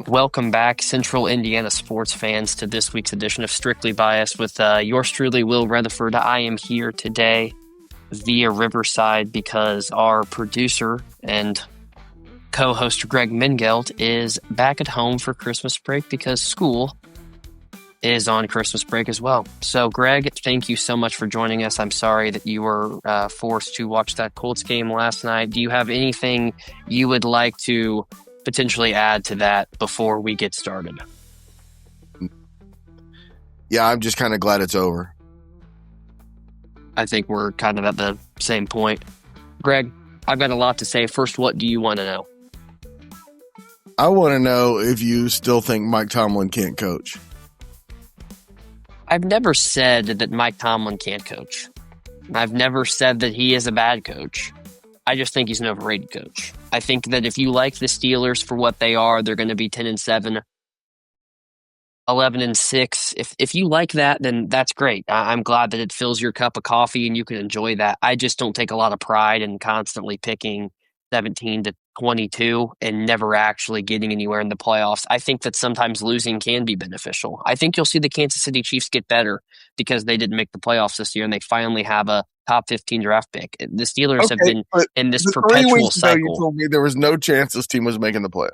Welcome back, Central Indiana sports fans, to this week's edition of Strictly Biased with yours truly, Will Retherford. I am here today via Riverside because our producer and co-host Greg Mingelt is back at home for Christmas break because school is on Christmas break as well. So, Greg, thank you so much for joining us. I'm sorry that you were forced to watch that Colts game last night. Do you have anything you would like to potentially add to that before we get started? Yeah, I'm just kind of glad it's over. I think we're kind of at the same point. Greg, I've got a lot to say. First, what do you want to know? I want to know if you still think Mike Tomlin can't coach. I've never said that Mike Tomlin can't coach. I've never said that he is a bad coach. I just think he's an overrated coach. I think that if you like the Steelers for what they are, they're going to be 10-7, 11-6. If you like that, then that's great. I'm glad that it fills your cup of coffee and you can enjoy that. I just don't take a lot of pride in constantly picking 17-22 and never actually getting anywhere in the playoffs. I think that sometimes losing can be beneficial. I think you'll see the Kansas City Chiefs get better because they didn't make the playoffs this year and they finally have a top 15 draft pick. The Steelers have been in this perpetual cycle. You told me there was no chance this team was making the playoffs.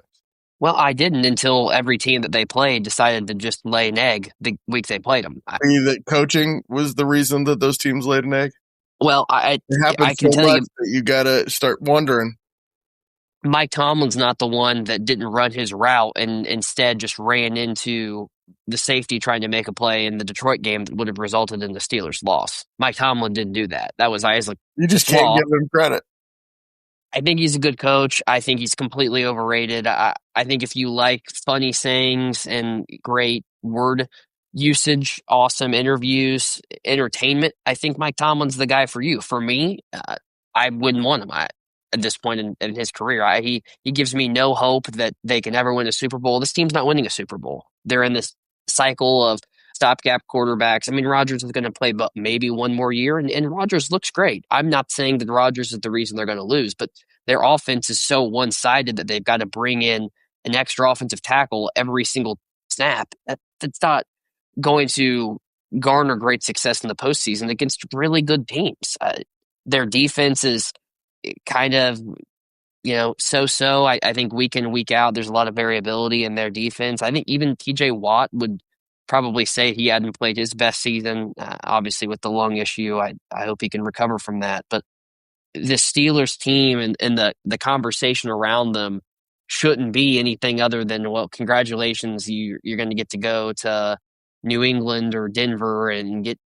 Well, I didn't until every team that they played decided to just lay an egg the week they played them. That coaching was the reason that those teams laid an egg? Well, it happens so much that you got to start wondering. Mike Tomlin's not the one that didn't run his route and instead just ran into the safety trying to make a play in the Detroit game that would have resulted in the Steelers' loss. Mike Tomlin didn't do that. That was Isaac. You just can't give him credit. I think he's a good coach. I think he's completely overrated. I think if you like funny sayings and great word usage, awesome interviews, entertainment, I think Mike Tomlin's the guy for you. For me, I wouldn't want him at this point in his career. He gives me no hope that they can ever win a Super Bowl. This team's not winning a Super Bowl. They're in this cycle of stopgap quarterbacks. I mean, Rodgers is going to play but maybe one more year, and Rodgers looks great. I'm not saying that Rodgers is the reason they're going to lose, but their offense is so one-sided that they've got to bring in an extra offensive tackle every single snap. That's not going to garner great success in the postseason against really good teams. Their defense is kind of, so-so. I think week in, week out, there's a lot of variability in their defense. I think even TJ Watt would probably say he hadn't played his best season, obviously with the lung issue. I hope he can recover from that. But the Steelers team and the conversation around them shouldn't be anything other than, well, congratulations, you're going to get to go to New England or Denver and get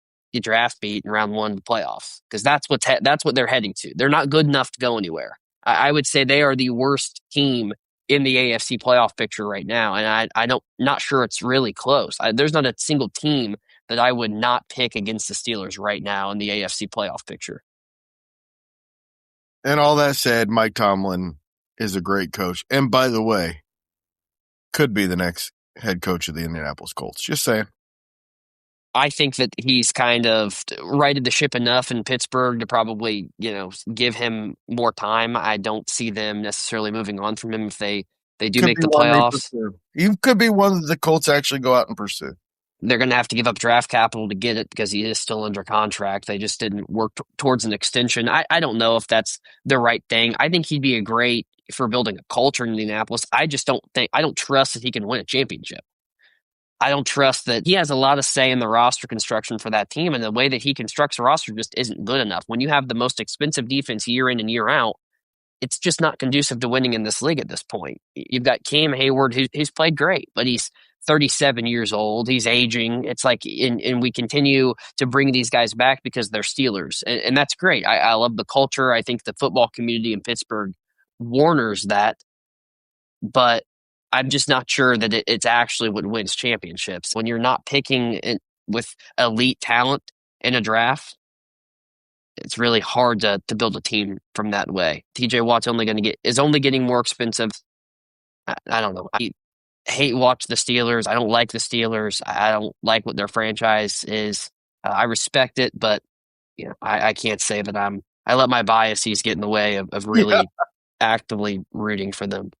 draft beat in round one of the playoffs, because that's what they're heading to. They're not good enough to go anywhere. I would say they are the worst team in the AFC playoff picture right now, and not sure it's really close. There's not a single team that I would not pick against the Steelers right now in the AFC playoff picture. And all that said, Mike Tomlin is a great coach, and by the way, could be the next head coach of the Indianapolis Colts. Just saying. I think that he's kind of righted the ship enough in Pittsburgh to probably, give him more time. I don't see them necessarily moving on from him if they do make the playoffs. He could be one that the Colts actually go out and pursue. They're going to have to give up draft capital to get it because he is still under contract. They just didn't work towards an extension. I don't know if that's the right thing. I think he'd be a great for building a culture in Indianapolis. I don't trust that he can win a championship. I don't trust that he has a lot of say in the roster construction for that team, and the way that he constructs a roster just isn't good enough. When you have the most expensive defense year in and year out, it's just not conducive to winning in this league at this point. You've got Cam Hayward, who's played great, but he's 37 years old. He's aging. It's like, and we continue to bring these guys back because they're Steelers, and that's great. I love the culture. I think the football community in Pittsburgh warners that, but I'm just not sure that it's actually what wins championships. When you're not picking with elite talent in a draft, it's really hard to build a team from that way. TJ Watt's is only getting more expensive. I don't know. I hate watch the Steelers. I don't like the Steelers. I don't like what their franchise is. I respect it, but I can't say that I let my biases get in the way of really actively rooting for them.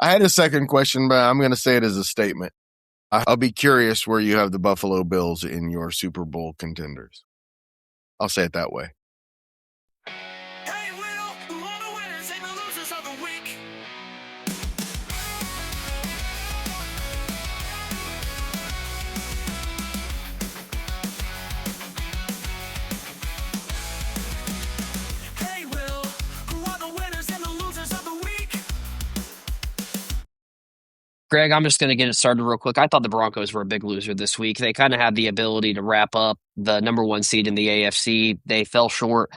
I had a second question, but I'm going to say it as a statement. I'll be curious where you have the Buffalo Bills in your Super Bowl contenders. I'll say it that way. Hey, Will, who are the winners and the losers of the week? Hey, Will, who are the winners and the losers of the week? Greg, I'm just going to get it started real quick. I thought the Broncos were a big loser this week. They kind of had the ability to wrap up the number one seed in the AFC. They fell short.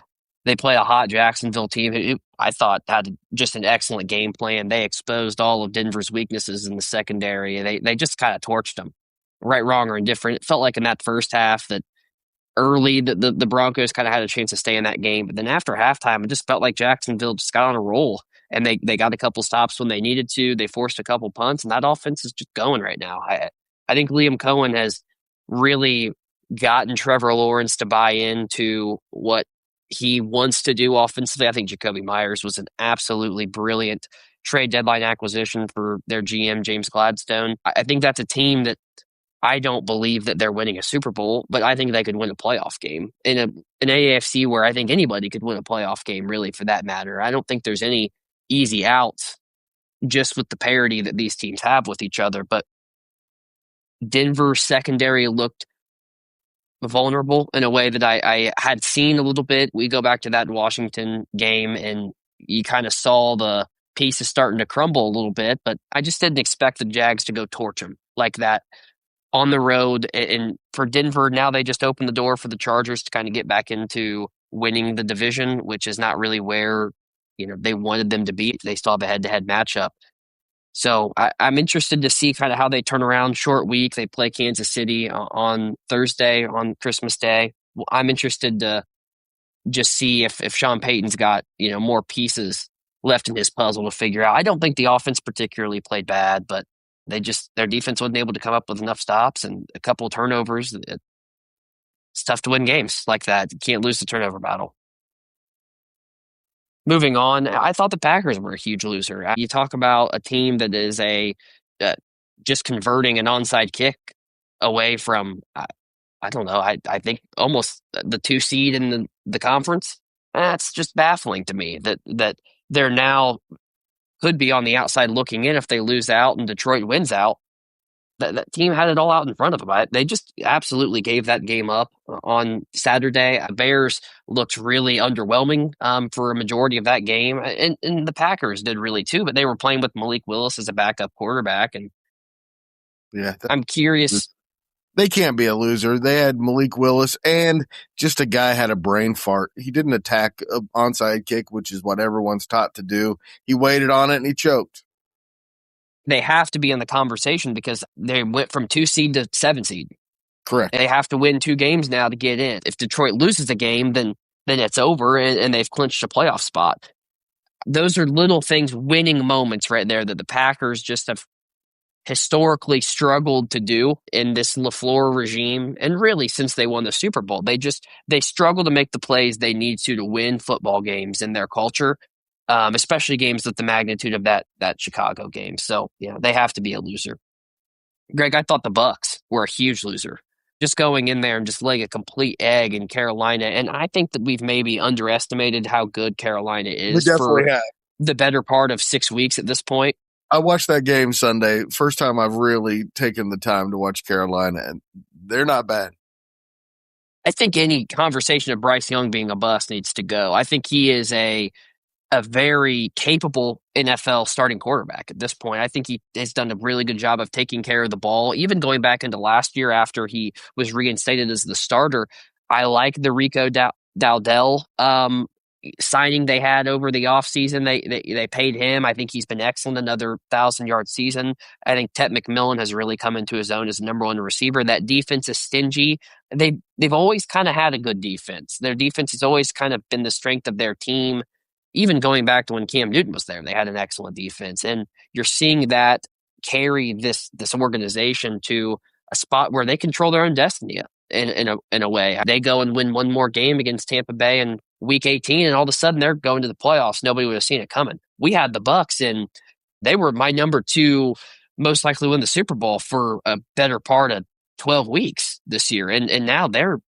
They play a hot Jacksonville team who I thought had just an excellent game plan. They exposed all of Denver's weaknesses in the secondary. They just kind of torched them, right, wrong, or indifferent. It felt like in that first half that early the Broncos kind of had a chance to stay in that game. But then after halftime, it just felt like Jacksonville just got on a roll. And they got a couple stops when they needed to. They forced a couple punts, and that offense is just going right now. I think Liam Cohen has really gotten Trevor Lawrence to buy into what he wants to do offensively. I think Jacoby Myers was an absolutely brilliant trade deadline acquisition for their GM, James Gladstone. I think that's a team that I don't believe that they're winning a Super Bowl, but I think they could win a playoff game in an AFC where I think anybody could win a playoff game, really, for that matter. I don't think there's any easy outs just with the parity that these teams have with each other. But Denver's secondary looked vulnerable in a way that I had seen a little bit. We go back to that Washington game, and you kind of saw the pieces starting to crumble a little bit, but I just didn't expect the Jags to go torch them like that on the road. And for Denver, now they just opened the door for the Chargers to kind of get back into winning the division, which is not really where they wanted them to be. They still have a head-to-head matchup. So I'm interested to see kind of how they turn around. Short week. They play Kansas City on Thursday, on Christmas Day. I'm interested to just see if Sean Payton's got more pieces left in his puzzle to figure out. I don't think the offense particularly played bad, but their defense wasn't able to come up with enough stops and a couple of turnovers. It's tough to win games like that. You can't lose the turnover battle. Moving on, I thought the Packers were a huge loser. You talk about a team that is just converting an onside kick away from, I don't know, I think almost the 2 seed in the conference. That's just baffling to me that they're now could be on the outside looking in if they lose out and Detroit wins out. That team had it all out in front of them. They just absolutely gave that game up on Saturday. Bears looked really underwhelming for a majority of that game. And the Packers did really too, but they were playing with Malik Willis as a backup quarterback. And yeah, I'm curious. They can't be a loser. They had Malik Willis and just a guy had a brain fart. He didn't attack an onside kick, which is what everyone's taught to do. He waited on it and he choked. They have to be in the conversation because they went from 2 seed to 7 seed. Correct. They have to win 2 games now to get in. If Detroit loses a game, then it's over and they've clinched a playoff spot. Those are little things, winning moments right there that the Packers just have historically struggled to do in this LaFleur regime. And really, since they won the Super Bowl, they struggle to make the plays they need to win football games in their culture. Especially games with the magnitude of that Chicago game. So, they have to be a loser. Greg, I thought the Bucs were a huge loser. Just going in there and just laying a complete egg in Carolina. And I think that we've maybe underestimated how good Carolina is for the better part of 6 weeks at this point. I watched that game Sunday. First time I've really taken the time to watch Carolina, and they're not bad. I think any conversation of Bryce Young being a bust needs to go. I think he is a very capable NFL starting quarterback at this point. I think he has done a really good job of taking care of the ball. Even going back into last year after he was reinstated as the starter, I like the Rico Dowdell signing they had over the offseason. They paid him. I think he's been excellent, another 1,000-yard season. I think Ted McMillan has really come into his own as the number one receiver. That defense is stingy. They've always kind of had a good defense. Their defense has always kind of been the strength of their team. Even going back to when Cam Newton was there, they had an excellent defense. And you're seeing that carry this organization to a spot where they control their own destiny in a way. They go and win one more game against Tampa Bay in Week 18, and all of a sudden they're going to the playoffs. Nobody would have seen it coming. We had the Bucs in They were my number two most likely win the Super Bowl for a better part of 12 weeks this year. And now they're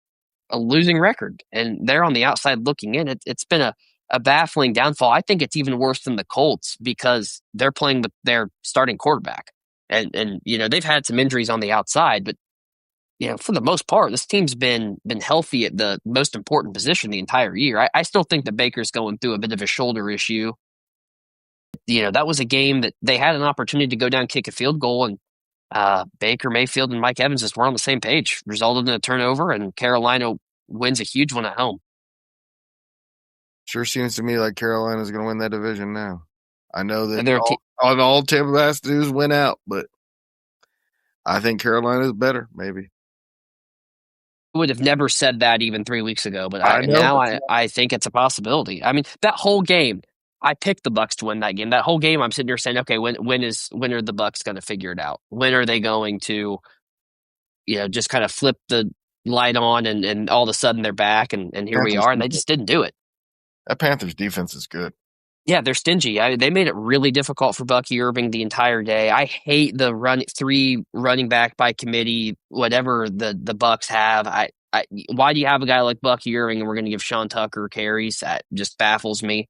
a losing record and they're on the outside looking in. It's been a baffling downfall. I think it's even worse than the Colts because they're playing with their starting quarterback. And they've had some injuries on the outside, but for the most part, this team's been healthy at the most important position the entire year. I still think that Baker's going through a bit of a shoulder issue. That was a game that they had an opportunity to go down, kick a field goal, and Baker Mayfield and Mike Evans just weren't on the same page. Resulted in a turnover, and Carolina wins a huge one at home. Sure seems to me like Carolina's going to win that division now. I know that all Tampa has to do is win out, but I think Carolina is better, maybe. I would have never said that even 3 weeks ago, but I think it's a possibility. I mean, that whole game, I picked the Bucs to win that game. That whole game, I'm sitting there saying, okay, when are the Bucs going to figure it out? When are they going to, just kind of flip the light on and all of a sudden they're back and here we are, and they just didn't do it. That Panthers defense is good. Yeah, they're stingy. They made it really difficult for Bucky Irving the entire day. I hate the three running back by committee, whatever the Bucs have. Why do you have a guy like Bucky Irving and we're going to give Sean Tucker carries? That just baffles me.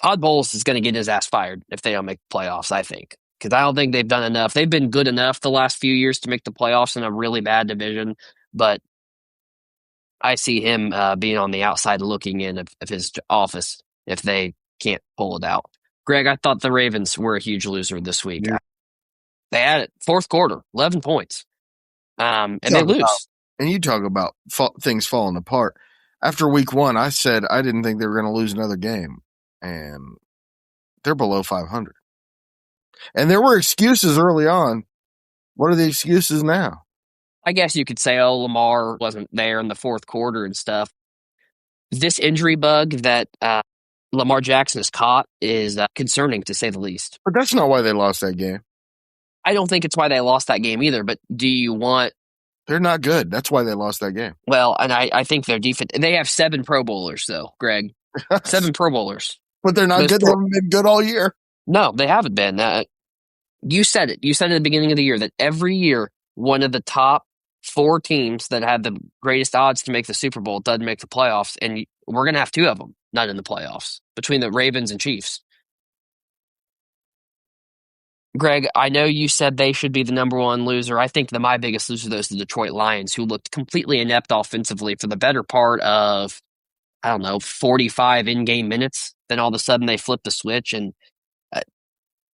Todd Bowles is going to get his ass fired if they don't make the playoffs, I think, because I don't think they've done enough. They've been good enough the last few years to make the playoffs in a really bad division, but I see him being on the outside looking in of his office if they can't pull it out. Greg, I thought the Ravens were a huge loser this week. Yeah. They had it fourth quarter, 11 points, and they lose. And you talk about things falling apart. After week one, I said I didn't think they were going to lose another game, and they're below 500. And there were excuses early on. What are the excuses now? I guess you could say, Lamar wasn't there in the fourth quarter and stuff. This injury bug that Lamar Jackson has caught is concerning, to say the least. But that's not why they lost that game. I don't think it's why they lost that game either, but do you want... They're not good. That's why they lost that game. Well, and I think their defense... They have 7 Pro Bowlers, though, Greg. 7 Pro Bowlers. But they're not good. They haven't been good all year. No, they haven't been. You said it. You said at the beginning of the year that every year, one of the top 4 teams that had the greatest odds to make the Super Bowl doesn't make the playoffs, and we're going to have 2 of them not in the playoffs, between the Ravens and Chiefs. Greg, I know you said they should be the number one loser. I think my biggest loser, though, is the Detroit Lions, who looked completely inept offensively for the better part of, 45 in-game minutes. Then all of a sudden they flipped the switch, and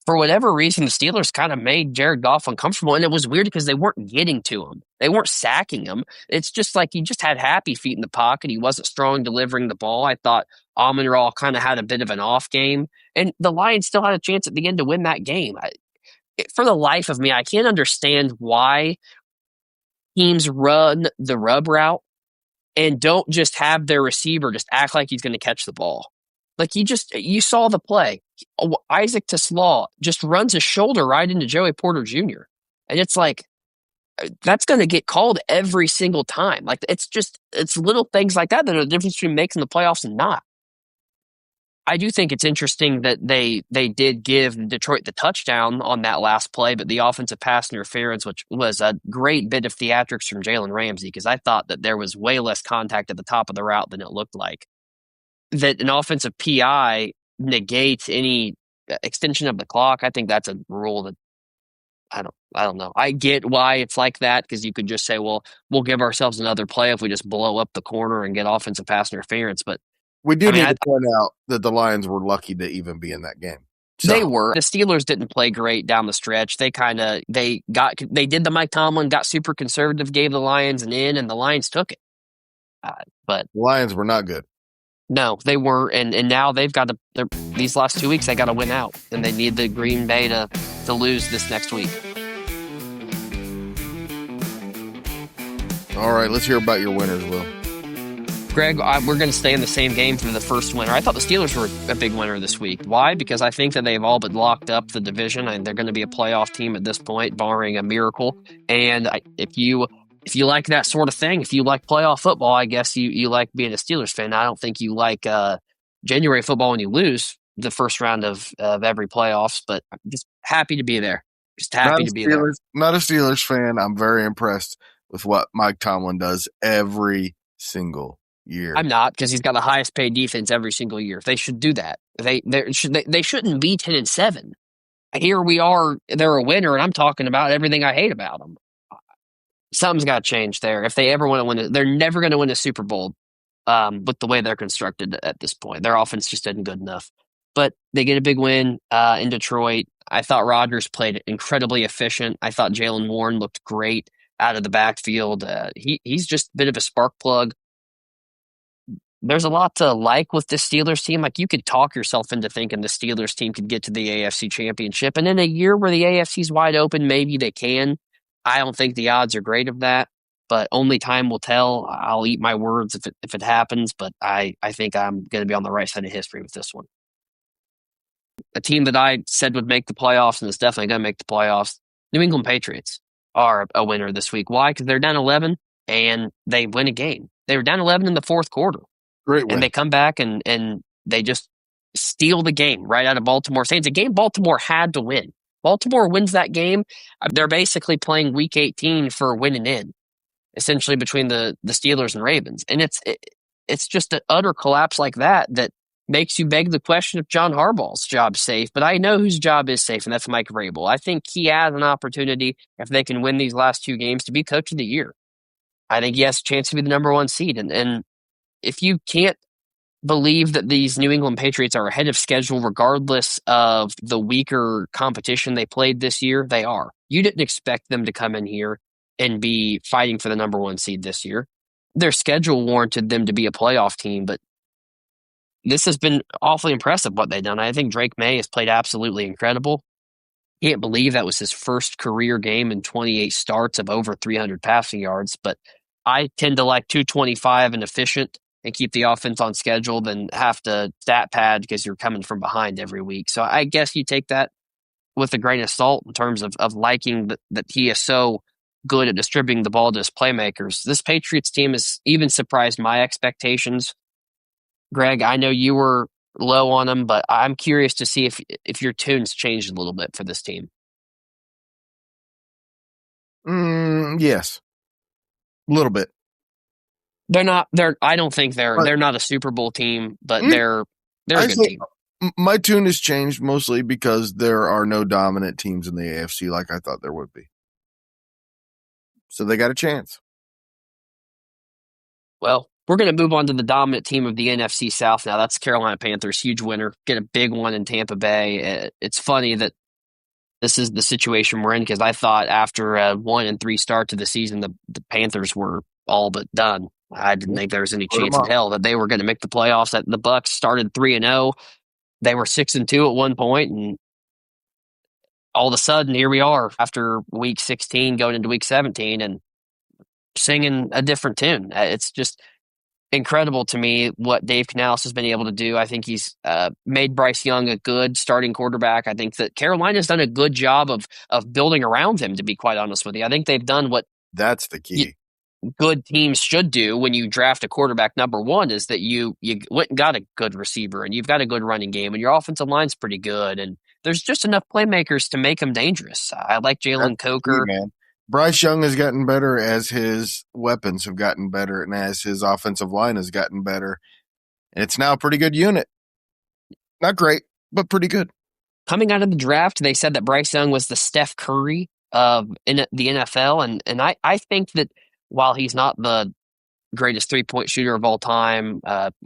for whatever reason, the Steelers kind of made Jared Goff uncomfortable, and it was weird because they weren't getting to him. They weren't sacking him. It's just like he just had happy feet in the pocket. He wasn't strong delivering the ball. I thought Amon-Ra kind of had a bit of an off game, and the Lions still had a chance at the end to win that game. For the life of me, I can't understand why teams run the rub route and don't just have their receiver just act like he's going to catch the ball. Like you saw the play. Isaac Taslaw just runs his shoulder right into Joey Porter Jr. And it's like, that's going to get called every single time. Like it's little things like that are the difference between making the playoffs and not. I do think it's interesting that they did give Detroit the touchdown on that last play, but the offensive pass interference, which was a great bit of theatrics from Jalen Ramsey, because I thought that there was way less contact at the top of the route than it looked like. That an offensive PI negates any extension of the clock. I think that's a rule that I don't know. I get why it's like that, because you could just say, well, we'll give ourselves another play if we just blow up the corner and get offensive pass interference. But we do need to point out that the Lions were lucky to even be in that game. So. They were. The Steelers didn't play great down the stretch. They did the Mike Tomlin, got super conservative, gave the Lions an in, and the Lions took it. But the Lions were not good. No, they were, and now they've got to. These last 2 weeks, they got to win out, and they need the Green Bay to lose this next week. All right, let's hear about your winners, Will. Greg, we're going to stay in the same game for the first winner. I thought the Steelers were a big winner this week. Why? Because I think that they've all but locked up the division, and they're going to be a playoff team at this point, barring a miracle. And if you like that sort of thing, if you like playoff football, I guess you like being a Steelers fan. I don't think you like January football when you lose. the first round of every playoffs, but I'm just happy to be there. Just Not happy a to be there. Not a Steelers fan. I'm very impressed with what Mike Tomlin does every single year. I'm not, because he's got the highest paid defense every single year. They should do that. They shouldn't be 10-7. Here we are. They're a winner, and I'm talking about everything I hate about them. Something's got to change there. If they ever want to win it, they're never going to win a Super Bowl with the way they're constructed at this point. Their offense just isn't good enough. But they get a big win in Detroit. I thought Rodgers played incredibly efficient. I thought Jalen Warren looked great out of the backfield. He's just a bit of a spark plug. There's a lot to like with this Steelers team. Like, you could talk yourself into thinking the Steelers team could get to the AFC Championship. And in a year where the AFC's wide open, maybe they can. I don't think the odds are great of that, but only time will tell. I'll eat my words if it happens, but I think I'm going to be on the right side of history with this one. A team that I said would make the playoffs and is definitely going to make the playoffs, New England Patriots, are a winner this week. Why? Because they're down 11 and they win a game. They were down 11 in the fourth quarter. Great win. And they come back and they just steal the game right out of Baltimore Saints. A game Baltimore had to win. Baltimore wins that game. They're basically playing Week 18 for winning in, essentially between the Steelers and Ravens. And it's just an utter collapse like that makes you beg the question if John Harbaugh's job's safe. But I know whose job is safe, and that's Mike Vrabel. I think he has an opportunity, if they can win these last two games, to be Coach of the Year. I think he has a chance to be the number one seed. And if you can't believe that these New England Patriots are ahead of schedule regardless of the weaker competition they played this year, they are. You didn't expect them to come in here and be fighting for the number one seed this year. Their schedule warranted them to be a playoff team, but this has been awfully impressive what they've done. I think Drake May has played absolutely incredible. Can't believe that was his first career game in 28 starts of over 300 passing yards, but I tend to like 225 and efficient and keep the offense on schedule than have to stat pad because you're coming from behind every week. So I guess you take that with a grain of salt in terms of liking that he is so good at distributing the ball to his playmakers. This Patriots team has even surprised my expectations. Greg, I know you were low on them, but I'm curious to see if your tune's changed a little bit for this team. Yes. A little bit. I don't think they're not a Super Bowl team, but they're a good team. My tune has changed mostly because there are no dominant teams in the AFC like I thought there would be. So they got a chance. Well, we're going to move on to the dominant team of the NFC South now. That's Carolina Panthers, huge winner. Get a big one in Tampa Bay. It's funny that this is the situation we're in, because I thought after a 1-3 start to the season, the Panthers were all but done. I didn't think there was any chance in hell that they were going to make the playoffs. The Bucs started 3-0. They were 6-2 at one point, and all of a sudden, here we are after week 16 going into week 17 and singing a different tune. It's just incredible to me what Dave Canales has been able to do. I think he's made Bryce Young a good starting quarterback. I think that Carolina's done a good job of building around him, to be quite honest with you. I think they've done what that's the key. Good teams should do when you draft a quarterback number one, is that you went and got a good receiver and you've got a good running game and your offensive line's pretty good and there's just enough playmakers to make them dangerous. I like Jalen Coker. Man. Bryce Young has gotten better as his weapons have gotten better and as his offensive line has gotten better. And it's now a pretty good unit. Not great, but pretty good. Coming out of the draft, they said that Bryce Young was the Steph Curry of the NFL. And I think that while he's not the greatest three-point shooter of all time,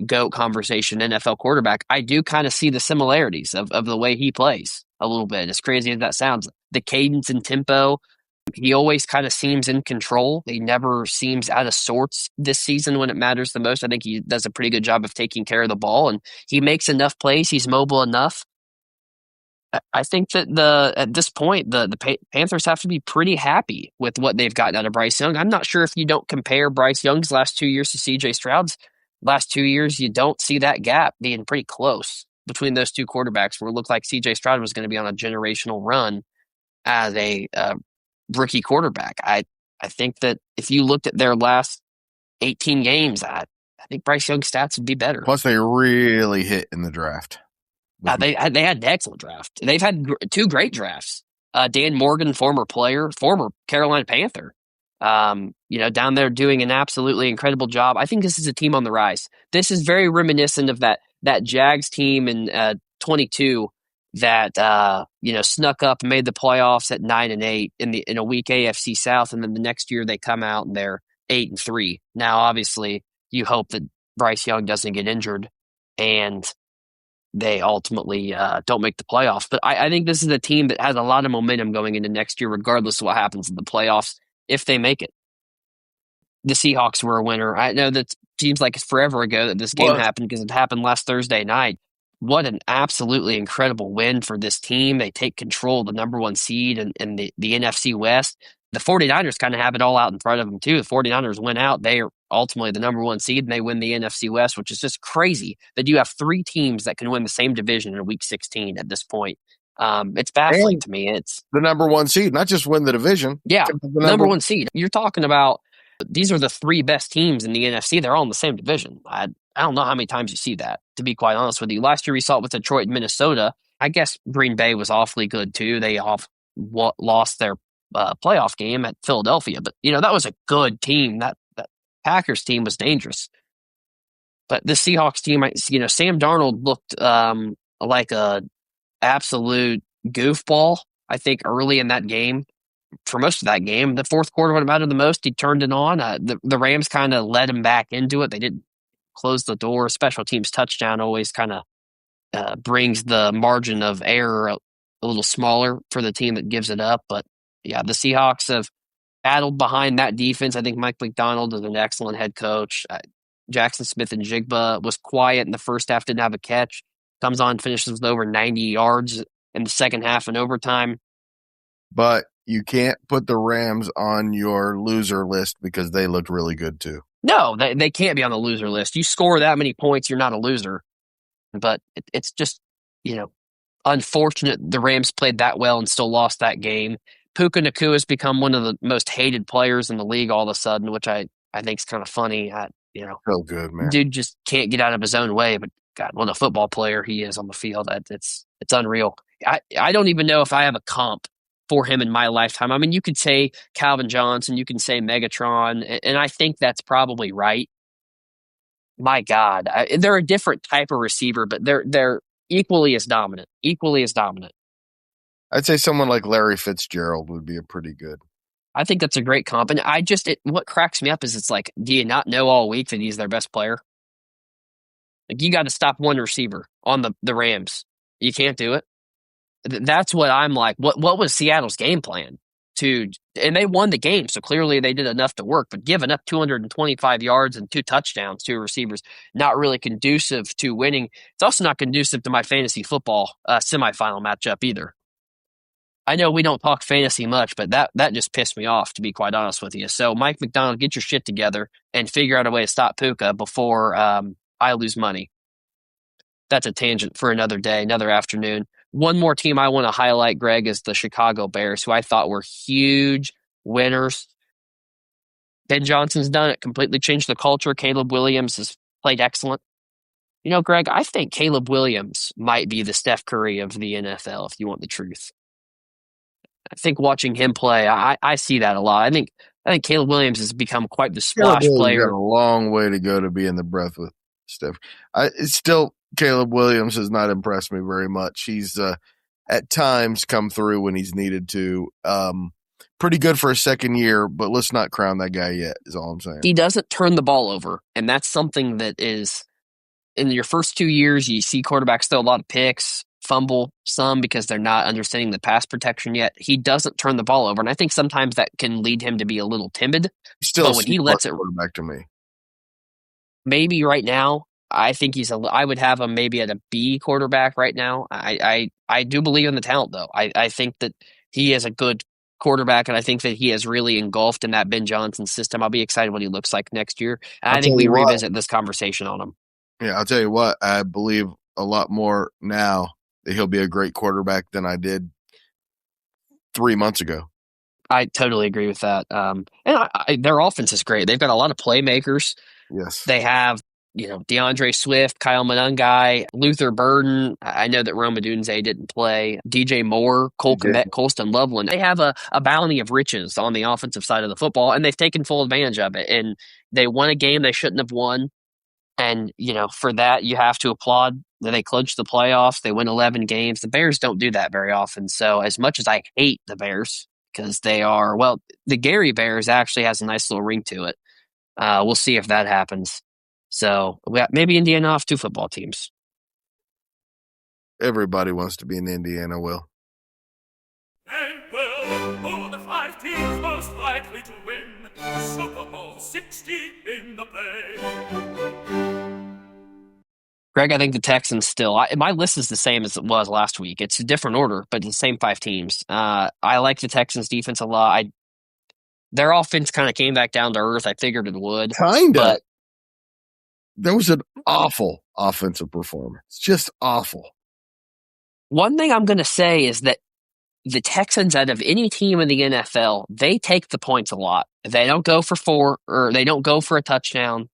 GOAT conversation, NFL quarterback, I do kind of see the similarities of the way he plays a little bit. As crazy as that sounds, the cadence and tempo, he always kind of seems in control. He never seems out of sorts this season when it matters the most. I think he does a pretty good job of taking care of the ball, and he makes enough plays. He's mobile enough. I think that at this point, the Panthers have to be pretty happy with what they've gotten out of Bryce Young. I'm not sure if you don't compare Bryce Young's last 2 years to C.J. Stroud's last 2 years, you don't see that gap being pretty close between those two quarterbacks, where it looked like C.J. Stroud was going to be on a generational run as a rookie quarterback. I think that if you looked at their last 18 games, I think Bryce Young's stats would be better. Plus, they really hit in the draft. They had an excellent draft. They've had two great drafts. Dan Morgan, former player, former Carolina Panther, down there doing an absolutely incredible job. I think this is a team on the rise. This is very reminiscent of that Jags team in 22 that snuck up and made the playoffs at 9-8 in a weak AFC South, and then the next year they come out and they're 8-3. Now, obviously, you hope that Bryce Young doesn't get injured, and they ultimately don't make the playoffs. But I think this is a team that has a lot of momentum going into next year, regardless of what happens in the playoffs, if they make it. The Seahawks were a winner. I know that seems like it's forever ago that this game happened because it happened last Thursday night. What an absolutely incredible win for this team. They take control of the number one seed in the NFC West. The 49ers kind of have it all out in front of them, too. The 49ers win out. They are ultimately the number one seed, and they win the NFC West, which is just crazy that you have three teams that can win the same division in Week 16 at this point. It's baffling to me. It's the number one seed, not just win the division. Yeah, the number one seed. You're talking about these are the three best teams in the NFC. They're all in the same division. I don't know how many times you see that, to be quite honest with you. Last year we saw it with Detroit and Minnesota. I guess Green Bay was awfully good, too. They lost their playoff game at Philadelphia. But, that was a good team. That Packers team was dangerous. But the Seahawks team, Sam Darnold looked like a absolute goofball, I think, early in that game. For most of that game, the fourth quarter when it mattered the most, he turned it on. The Rams kind of led him back into it. They didn't close the door. Special teams touchdown always kind of brings the margin of error a little smaller for the team that gives it up. But yeah, the Seahawks have battled behind that defense. I think Mike McDonald is an excellent head coach. Jackson Smith and Jigba was quiet in the first half, didn't have a catch. Comes on, finishes with over 90 yards in the second half in overtime. But you can't put the Rams on your loser list because they looked really good too. No, they can't be on the loser list. You score that many points, you're not a loser. But it's just, unfortunate the Rams played that well and still lost that game. Puka Nacua has become one of the most hated players in the league all of a sudden, which I think is kind of funny. So good, man. Dude just can't get out of his own way, but God, what a football player he is on the field. It's unreal. I don't even know if I have a comp for him in my lifetime. I mean, you could say Calvin Johnson, you can say Megatron, and I think that's probably right. My God, they're a different type of receiver, but they're equally as dominant. Equally as dominant. I'd say someone like Larry Fitzgerald would be a pretty good. I think that's a great comp. And what cracks me up is it's like, do you not know all week that he's their best player? Like, you got to stop one receiver on the Rams. You can't do it. That's what I'm like. What was Seattle's game plan? And they won the game, so clearly they did enough to work. But giving up 225 yards and 2 touchdowns to receivers, not really conducive to winning. It's also not conducive to my fantasy football semifinal matchup either. I know we don't talk fantasy much, but that just pissed me off, to be quite honest with you. So, Mike McDonald, get your shit together and figure out a way to stop Puka before I lose money. That's a tangent for another day, another afternoon. One more team I want to highlight, Greg, is the Chicago Bears, who I thought were huge winners. Ben Johnson's done it, completely changed the culture. Caleb Williams has played excellent. Greg, I think Caleb Williams might be the Steph Curry of the NFL, if you want the truth. I think watching him play, I see that a lot. I think Caleb Williams has become quite the splash player. Got a long way to go to be in the breath with Steph. It's still Caleb Williams has not impressed me very much. He's at times come through when he's needed to. Pretty good for a second year, but let's not crown that guy yet, is all I'm saying. He doesn't turn the ball over, and that's something that is, in your first 2 years, you see quarterbacks throw a lot of picks, fumble some because they're not understanding the pass protection yet. He doesn't turn the ball over, and I think sometimes that can lead him to be a little timid. Still, when he lets it quarterback to me. Maybe right now, I think I would have him maybe at a B quarterback right now. I do believe in the talent, though. I think that he is a good quarterback, and I think that he has really engulfed in that Ben Johnson system. I'll be excited what he looks like next year. And I think we revisit this conversation on him. Yeah, I'll tell you what, I believe a lot more now that he'll be a great quarterback than I did 3 months ago. I totally agree with that. And their offense is great. They've got a lot of playmakers. Yes. They have DeAndre Swift, Kyle Monangai, Luther Burden. I know that Roma Dunze didn't play. DJ Moore, Cole DJ. Kmet, Colston Loveland. They have a bounty of riches on the offensive side of the football, and they've taken full advantage of it. And they won a game they shouldn't have won. And, for that, you have to applaud that they clinched the playoffs. They win 11 games. The Bears don't do that very often. So as much as I hate the Bears, because the Gary Bears actually has a nice little ring to it. We'll see if that happens. So maybe Indiana off 2 football teams. Everybody wants to be in Indiana, Will. And well, who are the 5 teams most likely to win Super Bowl 60 in the play? Greg, I think the Texans still. My list is the same as it was last week. It's a different order, but the same 5 teams. I like the Texans defense a lot. Their offense kind of came back down to earth. I figured it would. Kinda. But that was an awful offensive performance. Just awful. One thing I'm going to say is that the Texans, out of any team in the NFL, they take the points a lot. They don't go for 4, or they don't go for a touchdown.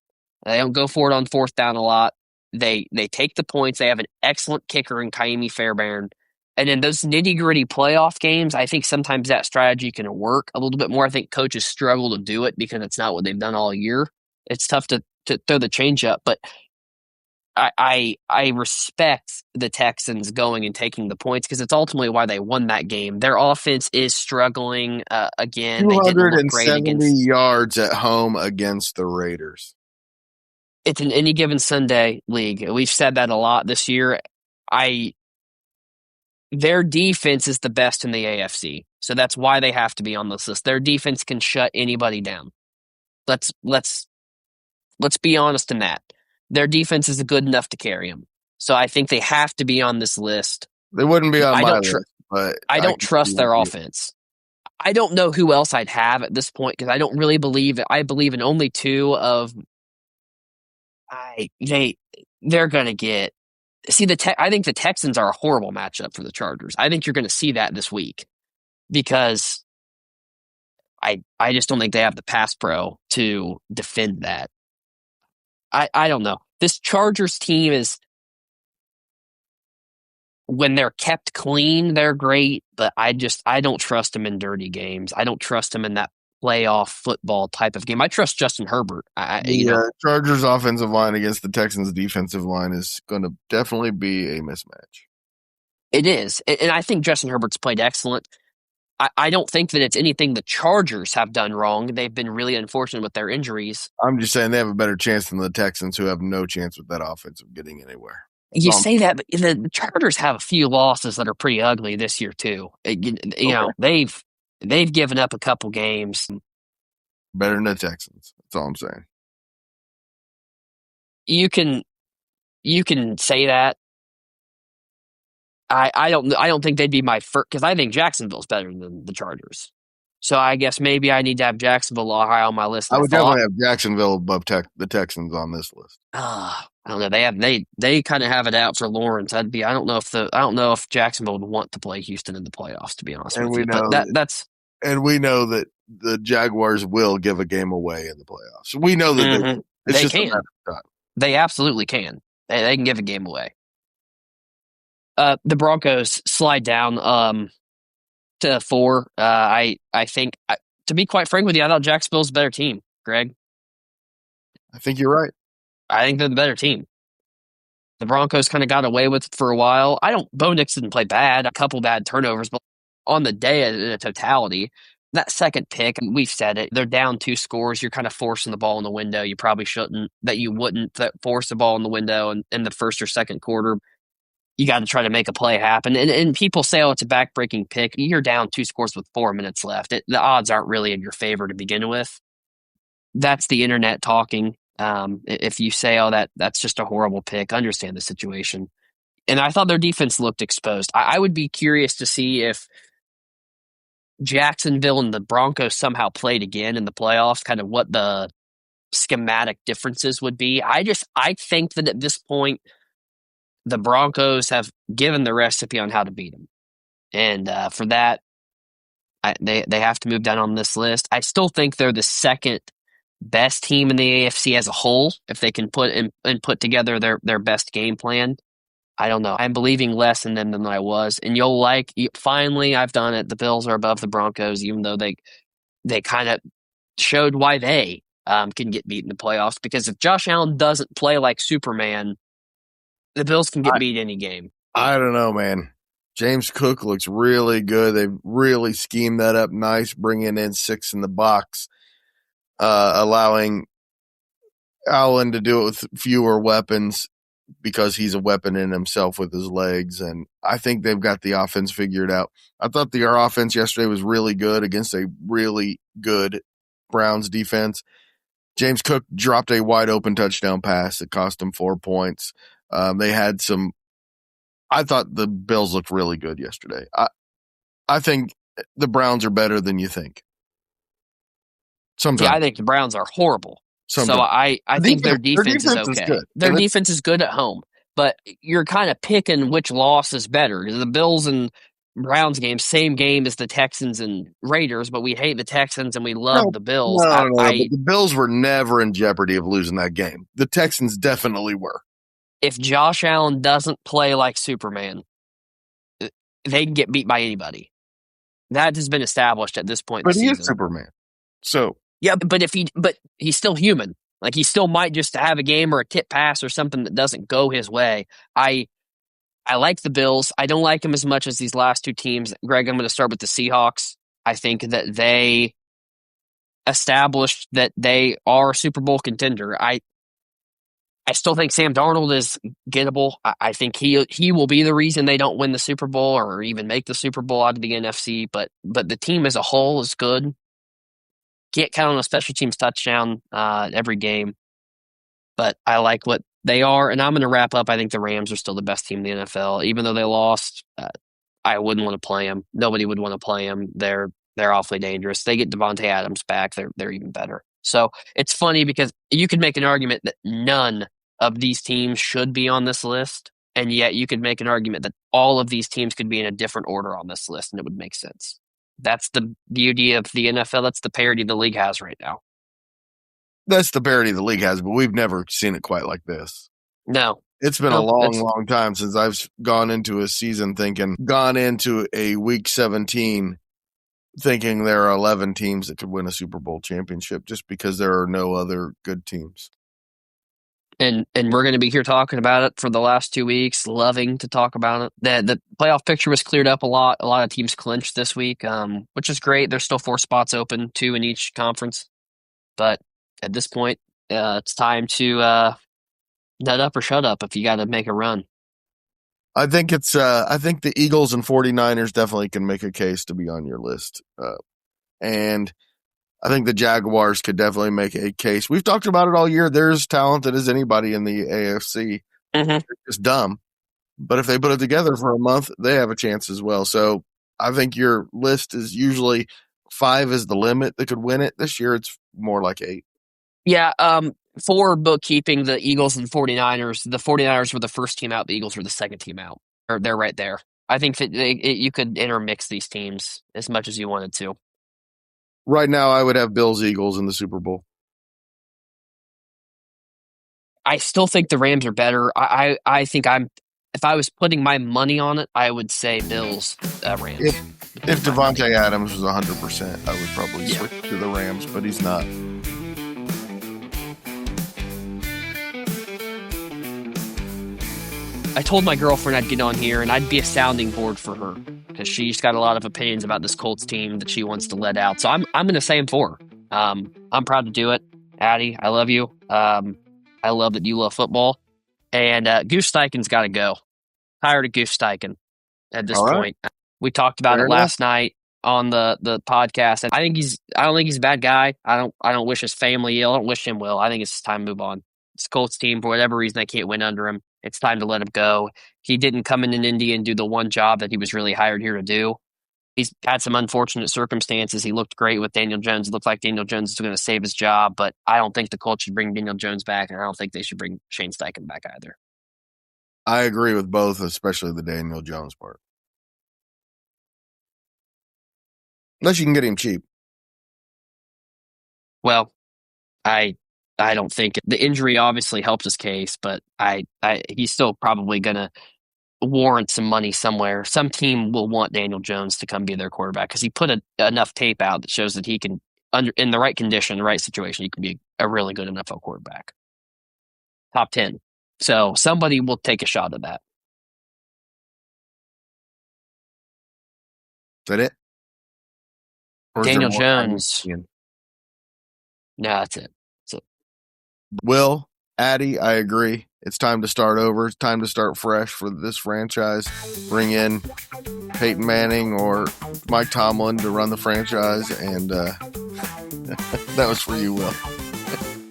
They don't go for it on 4th down a lot. They take the points. They have an excellent kicker in Kaimi Fairbairn. And in those nitty-gritty playoff games, I think sometimes that strategy can work a little bit more. I think coaches struggle to do it because it's not what they've done all year. It's tough to throw the change up, but I respect the Texans going and taking the points because it's ultimately why they won that game. Their offense is struggling again. They didn't look great 270 yards at home against the Raiders. It's an any given Sunday league. We've said that a lot this year. Their defense is the best in the AFC, so that's why they have to be on this list. Their defense can shut anybody down. Let's be honest in that. Their defense is good enough to carry them. So I think they have to be on this list. They wouldn't be on my list, but I don't trust their offense. I don't know who else I'd have at this point because I don't really believe it. I believe in only 2 of. They're gonna get. See I think the Texans are a horrible matchup for the Chargers. I think you're going to see that this week because I just don't think they have the pass pro to defend that. I don't know. This Chargers team is, when they're kept clean, they're great, but I don't trust them in dirty games. I don't trust them in that playoff football type of game. I trust Justin Herbert. Chargers offensive line against the Texans defensive line is going to definitely be a mismatch. It is. And I think Justin Herbert's played excellent. I don't think that it's anything the Chargers have done wrong. They've been really unfortunate with their injuries. I'm just saying they have a better chance than the Texans, who have no chance with that offense of getting anywhere. You say that, but the Chargers have a few losses that are pretty ugly this year too. They've given up a couple games. Better than the Texans. That's all I'm saying. You can say that. I don't think they'd be my first, because I think Jacksonville's better than the Chargers. So I guess maybe I need to have Jacksonville high on my list. I would definitely have Jacksonville above the Texans on this list. I don't know. They kind of have it out for Lawrence. I don't know if Jacksonville would want to play Houston in the playoffs, to be honest with you. And we know that the Jaguars will give a game away in the playoffs. We know that they can. They absolutely can. They can give a game away. The Broncos slide down to 4. I think, to be quite frank with you, I thought Jacksonville's a better team, Greg. I think you're right. I think they're the better team. The Broncos kind of got away with it for a while. Bo Nix didn't play bad, a couple bad turnovers, but on the day in a totality, that second pick, we've said it, they're down 2 scores. You're kind of forcing the ball in the window. You probably shouldn't, that you wouldn't force the ball in the window in the first or second quarter. You got to try to make a play happen. And people say, it's a back-breaking pick. You're down 2 scores with 4 minutes left. The odds aren't really in your favor to begin with. That's the internet talking. If you say, that's just a horrible pick, understand the situation. And I thought their defense looked exposed. I would be curious to see if Jacksonville and the Broncos somehow played again in the playoffs, kind of what the schematic differences would be. I think that at this point, the Broncos have given the recipe on how to beat them. And for that, they have to move down on this list. I still think they're the second best team in the AFC as a whole if they can put together their best game plan. I don't know. I'm believing less in them than I was, and finally I've done it. The Bills are above the Broncos, even though they kind of showed why they can get beat in the playoffs. Because if Josh Allen doesn't play like Superman, the Bills can get beat any game. I don't know, man. James Cook looks really good. They've really schemed that up nice, bringing in 6 in the box, allowing Allen to do it with fewer weapons because he's a weapon in himself with his legs. And I think they've got the offense figured out. I thought our offense yesterday was really good against a really good Browns defense. James Cook dropped a wide open touchdown pass that cost him 4 points. They had some. I thought the Bills looked really good yesterday. I think the Browns are better than you think. Sometimes. See, I think the Browns are horrible. Sometimes. So I think their defense is okay. good. Their defense is good at home, but you're kind of picking which loss is better. The Bills and Browns game, same game as the Texans and Raiders, but we hate the Texans and we love the Bills. No, but the Bills were never in jeopardy of losing that game. The Texans definitely were. If Josh Allen doesn't play like Superman, they can get beat by anybody. That has been established at this point. But he is Superman. So yeah, but he's still human. Like he still might just have a game or a tip pass or something that doesn't go his way. I like the Bills. I don't like them as much as these last two teams. Greg, I'm going to start with the Seahawks. I think that they established that they are a Super Bowl contender. I still think Sam Darnold is gettable. I think he will be the reason they don't win the Super Bowl or even make the Super Bowl out of the NFC. But the team as a whole is good. Can't count on a special teams touchdown every game. But I like what they are. And I'm going to wrap up. I think the Rams are still the best team in the NFL. Even though they lost, I wouldn't want to play them. Nobody would want to play them. They're awfully dangerous. They get Devontae Adams back. They're even better. So it's funny because you could make an argument that none of these teams should be on this list, and yet you could make an argument that all of these teams could be in a different order on this list, and it would make sense. That's the beauty of the NFL. That's the parity the league has right now. That's the parity the league has, but we've never seen it quite like this. No. It's been a long time since I've gone into a week 17 thinking there are 11 teams that could win a Super Bowl championship just because there are no other good teams. And we're going to be here talking about it for the last 2 weeks, loving to talk about it. The playoff picture was cleared up a lot. A lot of teams clinched this week, which is great. There's still 4 spots open, 2 in each conference. But at this point, it's time to nut up or shut up if you got to make a run. I think the Eagles and 49ers definitely can make a case to be on your list. And I think the Jaguars could definitely make a case. We've talked about it all year. They're as talented as anybody in the AFC. Mm-hmm. It's dumb. But if they put it together for a month, they have a chance as well. So I think your list is usually 5 is the limit that could win it. This year it's more like 8. Yeah, for bookkeeping, the Eagles and 49ers, the 49ers were the first team out, the Eagles were the second team out. Or they're right there. I think that you could intermix these teams as much as you wanted to. Right now, I would have Bills Eagles in the Super Bowl. I still think the Rams are better. I think if I was putting my money on it, I would say Bills Rams. If Devontae Adams was 100%, I would probably switch to the Rams, but he's not. I told my girlfriend I'd get on here and I'd be a sounding board for her because she's got a lot of opinions about this Colts team that she wants to let out. So I'm going to say them for her. I'm proud to do it. Addie, I love you. I love that you love football. And Goose Steichen's got to go. Tired of Goose Steichen at this point. We talked about it last night on the podcast. And I don't think he's a bad guy. I don't wish his family ill. I don't wish him well. I think it's time to move on. This Colts team, for whatever reason, they can't win under him. It's time to let him go. He didn't come in Indy and do the one job that he was really hired here to do. He's had some unfortunate circumstances. He looked great with Daniel Jones. It looked like Daniel Jones is going to save his job, but I don't think the Colts should bring Daniel Jones back, and I don't think they should bring Shane Steichen back either. I agree with both, especially the Daniel Jones part. Unless you can get him cheap. Well, I don't think the injury obviously helps his case, but he's still probably gonna warrant some money somewhere. Some team will want Daniel Jones to come be their quarterback because he put enough tape out that shows that he can, under in the right condition, the right situation, he can be a really good NFL quarterback. Top 10. So somebody will take a shot at that. Is that it? Or is there Daniel more? Jones. No, that's it. Will, Addy, I agree. It's time to start over. It's time to start fresh for this franchise. Bring in Peyton Manning or Mike Tomlin to run the franchise. And that was for you, Will.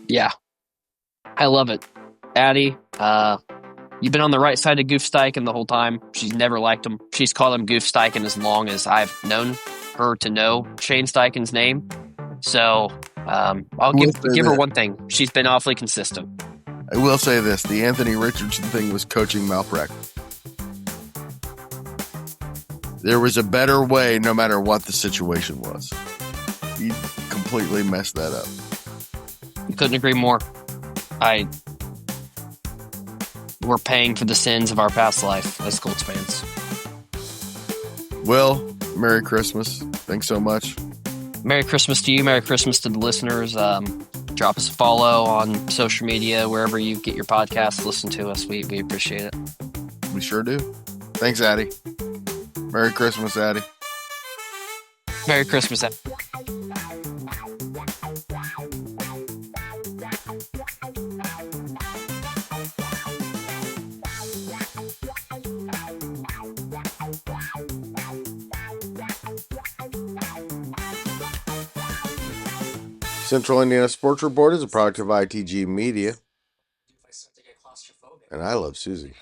Yeah. I love it. Addy, you've been on the right side of Goof Steichen the whole time. She's never liked him. She's called him Goof Steichen as long as I've known her to know Shane Steichen's name. So I'll give her one thing. She's been awfully consistent. I will say this. The Anthony Richardson thing was coaching malpractice. There was a better way no matter what the situation was. He completely messed that up. Couldn't agree more. We're paying for the sins of our past life as Colts fans. Will, Merry Christmas. Thanks so much. Merry Christmas to you. Merry Christmas to the listeners. Drop us a follow on social media, wherever you get your podcasts. Listen to us. We appreciate it. We sure do. Thanks, Addy. Merry Christmas, Addy. Merry Christmas, Addy. Central Indiana Sports Report is a product of ITG Media. And I love Susie.